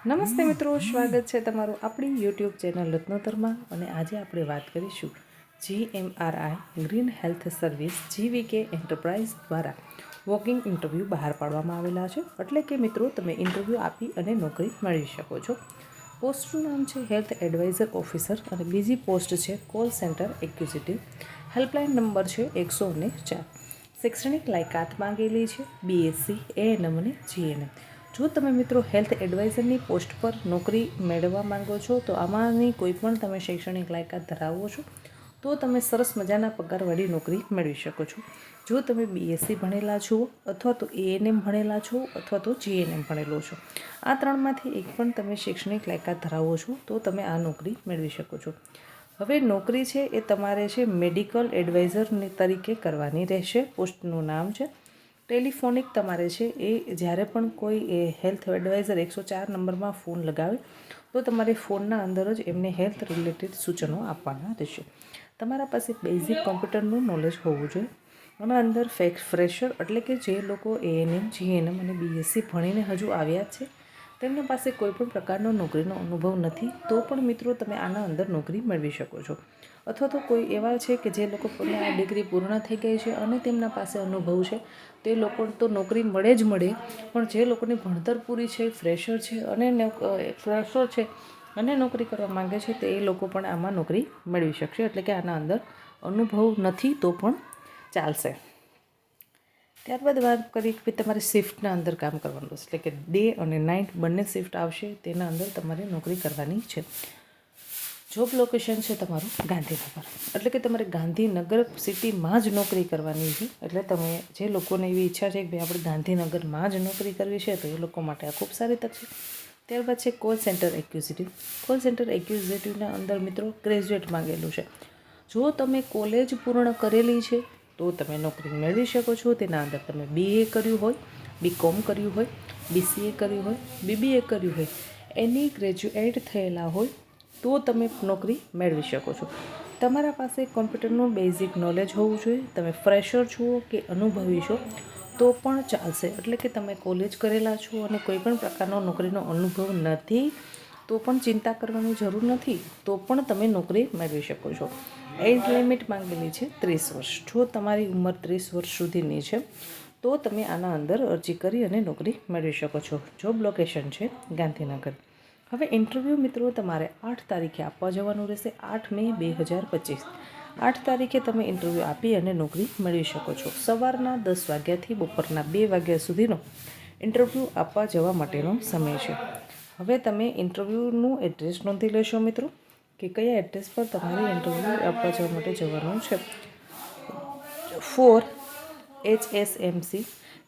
નમસ્તે મિત્રો, સ્વાગત છે તમારું આપણી યુટ્યુબ ચેનલ રત્નોતરમાં. અને આજે આપણે વાત કરીશું GMRI green health service GVK enterprise દ્વારા વોકિંગ ઇન્ટરવ્યૂ બહાર પાડવામાં આવેલા છે. એટલે કે મિત્રો, તમે ઇન્ટરવ્યૂ આપી અને નોકરી મેળવી શકો છો. પોસ્ટનું નામ છે હેલ્થ એડવાઇઝર ઓફિસર અને બીજી પોસ્ટ છે call centre executive. Helpline number છે 104. શૈક્ષણિક લાયકાત માંગેલી છે BSc ANM અને GNM. જો તમે મિત્રો હેલ્થ એડવાઇઝરની પોસ્ટ પર નોકરી મેળવવા માંગો છો તો આમાંની કોઈ પણ તમે શૈક્ષણિક લાયકાત ધરાવો છો તો તમે સરસ મજાના પગારવાળી નોકરી મેળવી શકો છો. જો તમે BSc ભણેલા છો અથવા તો ANM ભણેલા છો અથવા તો GNM ભણેલો છો, આ ત્રણમાંથી એક પણ તમે શૈક્ષણિક લાયકાત ધરાવો છો તો તમે આ નોકરી મેળવી શકો છો. હવે નોકરી છે એ તમારે છે મેડિકલ એડવાઇઝર તરીકે કરવાની રહેશે. પોસ્ટનું નામ છે ટેલિફોનિક. તમારે છે એ જ્યારે પણ કોઈ હેલ્થ એડવાઇઝર 104 નંબરમાં ફોન લગાવે તો તમારે ફોનના અંદર જ એમને હેલ્થ રિલેટેડ સૂચનો આપવાના રહેશે. તમારા પાસે બેઝિક કોમ્પ્યુટરનું નોલેજ હોવું જોઈએ. અને અંદર ફ્રેશર એટલે કે જે લોકો ANM GNM અને BSc ભણીને હજુ આવ્યા છે તેમના પાસે કોઈ પણ પ્રકારનો નોકરીનો અનુભવ નથી તો પણ મિત્રો તમે આના અંદર નોકરી મેળવી શકો છો. અથવા તો કોઈ એવા છે કે જે લોકો આ ડિગ્રી પૂર્ણ થઈ ગઈ છે અને તેમના પાસે અનુભવ છે, તે લોકો તો નોકરી મળે જ મળે. પણ જે લોકોની ભણતર પૂરી છે, ફ્રેશર છે અને નોકરી કરવા માંગે છે તે એ લોકો પણ આમાં નોકરી મેળવી શકશે. એટલે કે આના અંદર અનુભવ નથી તો પણ ચાલશે. ત્યારબાદ વાત કરી કે તમારે શિફ્ટના અંદર કામ કરવાનું છે. એટલે કે ડે અને નાઇટ બંને શિફ્ટ આવશે, તેના અંદર તમારે નોકરી કરવાની છે. જોબ લોકેશન છે તમારું ગાંધીનગર. એટલે કે તમારે ગાંધીનગર સિટીમાં જ નોકરી કરવાની છે. એટલે તમે જે લોકોને એવી ઈચ્છા છે કે ભાઈ આપણે ગાંધીનગરમાં જ નોકરી કરવી છે તો એ લોકો માટે આ ખૂબ સારી તક છે. ત્યારબાદ છે call centre executive. Call centre એક્ઝિક્યુટિવના અંદર મિત્રો ગ્રેજ્યુએટ માંગેલું છે. જો તમે કોલેજ પૂર્ણ કરેલી છે તો તમે નોકરી મેળવી શકો છો. તેના અંદર તમે BA કર્યું હોય, BCom કર્યું હોય, BCA કર્યું હોય, BBA કર્યું હોય, એની ગ્રેજ્યુએટ થયેલા હોય તો તમે નોકરી મેળવી શકો છો. તમારા પાસે કોમ્પ્યુટરનું બેઝિક નોલેજ હોવું જોઈએ. તમે ફ્રેશર છો કે અનુભવી છો તો પણ ચાલશે. એટલે કે તમે કોલેજ કરેલા છો અને કોઈ પણ પ્રકારનો નોકરીનો અનુભવ નથી તો પણ ચિંતા કરવાની જરૂર નથી, તો પણ તમે નોકરી મેળવી શકો છો. એજ લિમિટ માંગેલી છે 30 વર્ષ. જો તમારી ઉંમર 30 વર્ષ સુધીની છે તો તમે આના અંદર અરજી કરી અને નોકરી મેળવી શકો છો. જોબ લોકેશન છે ગાંધીનગર. હવે ઇન્ટરવ્યૂ મિત્રો તમારે 8 તારીખે આપવા જવાનું રહેશે. 8 મે 2025. 8 તારીખે તમે ઇન્ટરવ્યૂ આપી અને નોકરી મેળવી શકો છો. સવારના 10 વાગ્યાથી બપોરના 2 વાગ્યા સુધીનો ઇન્ટરવ્યૂ આપવા જવા માટેનો સમય છે. હવે તમે ઇન્ટરવ્યૂનું એડ્રેસ નોંધી લેશો મિત્રો કે કયા એડ્રેસ પર તમારે ઇન્ટરવ્યૂ આપવા જવા માટે જવાનું છે. 4 HSMC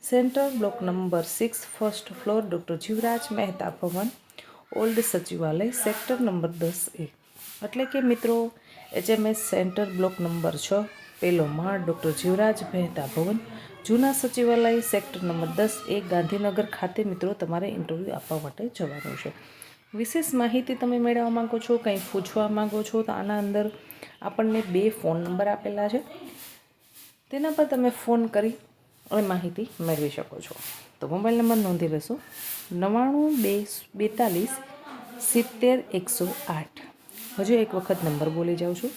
centre block number 6 first floor doctor Jivraj Mehta Bhavan old Sachivalaya sector number 10A. એટલે કે મિત્રો HMS સેન્ટર બ્લોક નંબર 6 પહેલો માળ ડૉક્ટર જીવરાજ મહેતા ભવન જૂના સચિવાલય સેક્ટર નંબર 10A ગાંધીનગર ખાતે મિત્રો તમારે ઇન્ટરવ્યૂ આપવા માટે જવાનું છે. વિશેષ માહિતી તમે મેળવવા માંગો છો, કંઈ પૂછવા માંગો છો તો આના અંદર આપણને 2 ફોન નંબર આપેલા છે. તેના પર તમે ફોન કરી અને માહિતી મેળવી શકો છો. તો મોબાઈલ નંબર નોંધી લેશો 99 242 70 108. હજુ એક વખત નંબર બોલી જાઉં છું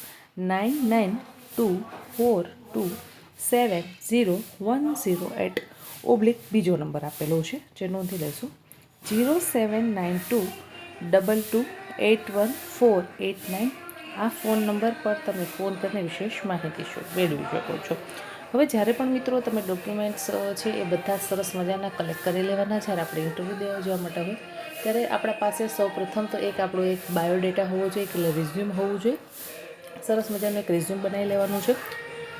9924270108 બીજો નંબર આપેલો છે જે નોંધી લેશો 0792228148 આ ફોન નંબર પર તમે ફોન કરીને વિશેષ માહિતી મેળવી શકો છો. હવે જ્યારે પણ મિત્રો તમે ડોક્યુમેન્ટ્સ છે એ બધા સરસ મજાના કલેક્ટ કરી લેવાના. જ્યારે આપણે ઇન્ટરવ્યૂ દેવા જવા માટે હોય ત્યારે આપણા પાસે સૌપ્રથમ તો આપણો એક બાયોડેટા હોવો જોઈએ, એટલે રિઝ્યુમ હોવું જોઈએ. સરસ મજાનું એક રિઝ્યુમ બનાવી લેવાનું છે.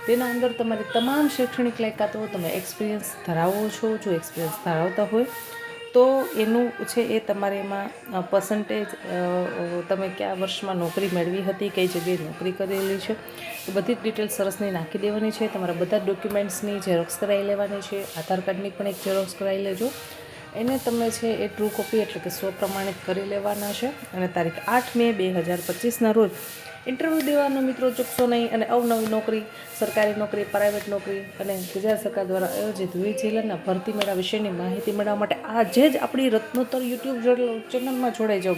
તેના અંદર તમારી તમામ શૈક્ષણિક લાયકાતો, તમે એક્સપિરિયન્સ ધરાવો છો, જો એક્સપિરિયન્સ ધરાવતા હોય તો એનું છે એ તમારે એમાં પર્સન્ટેજ, તમે કયા વર્ષમાં નોકરી મેળવી હતી, કઈ જગ્યાએ નોકરી કરેલી છે, એ બધી જ ડિટેલ્સ સરસની નાખી દેવાની છે. તમારા બધા ડોક્યુમેન્ટ્સની ઝેરોક્સ કરાવી લેવાની છે. આધાર કાર્ડની પણ એક ઝેરોક્સ કરાવી લેજો. એને તમે છે એ ટ્રુ કોપી એટલે કે સ્વપ્રમાણિત કરી લેવાના છે. અને તારીખ 8 મે 2025ના રોજ ઇન્ટરવ્યૂ દેવાનો મિત્રો ચૂકશો નહીં. અને અવનવી નોકરી, સરકારી નોકરી, પ્રાઇવેટ નોકરી અને ગુજરાત સરકાર દ્વારા આયોજિત વિવિધ જિલ્લાના ભરતી મેળા વિશેની માહિતી મેળવવા માટે આજે જ આપણી રત્નોત્તર યુટ્યુબ ચેનલમાં જોડાઈ જાઓ.